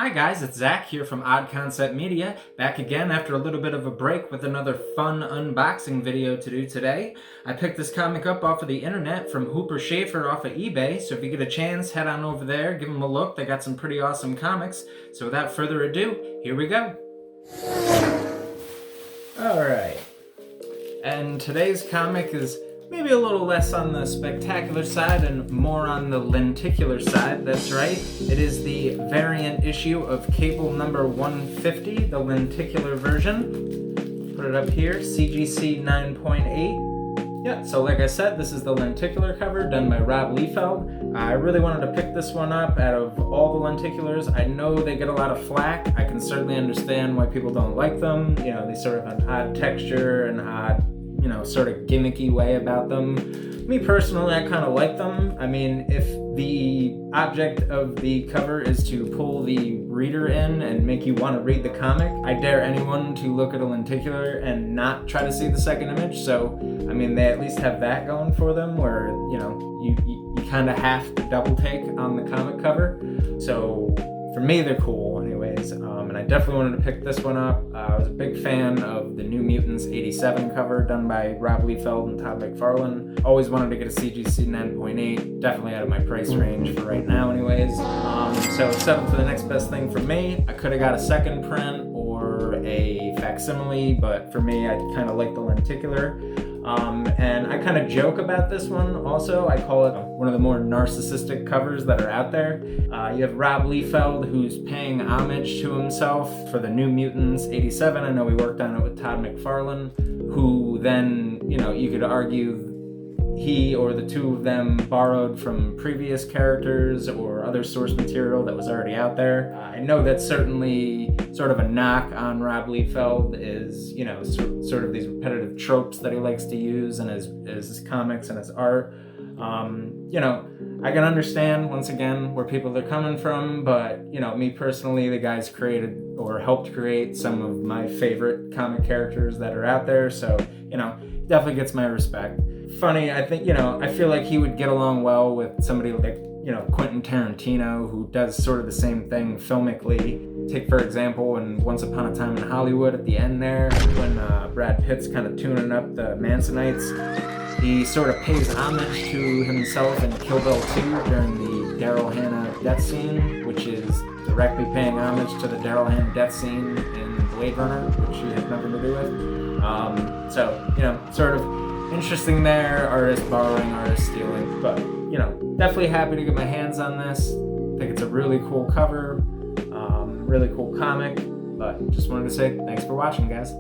Hi guys, it's Zach here from OddConceptMedia, back again after a little bit of a break with another fun unboxing video to do today. I picked this comic up off of the internet from Hooper-Schaefer off of eBay, so if you get a chance, head on over there, give them a look. They got some pretty awesome comics. So without further ado, here we go. Alright, and today's comic is maybe a little less on the spectacular side and more on the lenticular side, that's right. It is the variant issue of Cable number 150, the lenticular version. Put it up here, CGC 9.8. Yeah, so like I said, this is the lenticular cover done by Rob Liefeld. I really wanted to pick this one up out of all the lenticulars. I know they get a lot of flack. I can certainly understand why people don't like them. You know, they sort of have an odd texture and odd, sort of gimmicky way about them. Me personally, I kind of like them. I mean, if the object of the cover is to pull the reader in and make you want to read the comic, I dare anyone to look at a lenticular and not try to see the second image. So, I mean, they at least have that going for them where, you kind of have to double take on the comic cover. So, for me, they're cool anyways, and I definitely wanted to pick this one up. I was a big fan of the New Mutants 87 cover done by Rob Liefeld and Todd McFarlane. Always wanted to get a CGC 9.8, definitely out of my price range for right now anyways. So settled for the next best thing for me. I could have got a second print or a facsimile, but for me, I kind of like the lenticular. And I kind of joke about this one also. I call it one of the more narcissistic covers that are out there. You have Rob Liefeld, who's paying homage to himself for the New Mutants 87. I know he worked on it with Todd McFarlane, who then, you could argue he or the two of them borrowed from previous characters or other source material that was already out there. I know that's certainly sort of a knock on Rob Liefeld is, sort of these repetitive tropes that he likes to use in his comics and his art. I can understand, once again, where people are coming from, but, me personally, the guy's created or helped create some of my favorite comic characters that are out there, so, definitely gets my respect. Funny, I think, I feel like he would get along well with somebody like, Quentin Tarantino, who does sort of the same thing filmically. Take, for example, in Once Upon a Time in Hollywood at the end there, when Brad Pitt's kind of tuning up the Mansonites, he sort of pays homage to himself in Kill Bill 2 during the Daryl Hannah death scene, which is directly paying homage to the Daryl Hannah death scene in Blade Runner, which he had nothing to do with. Sort of interesting there, artist borrowing, artist stealing, but, definitely happy to get my hands on this. I think it's a really cool cover, really cool comic, but just wanted to say thanks for watching, guys.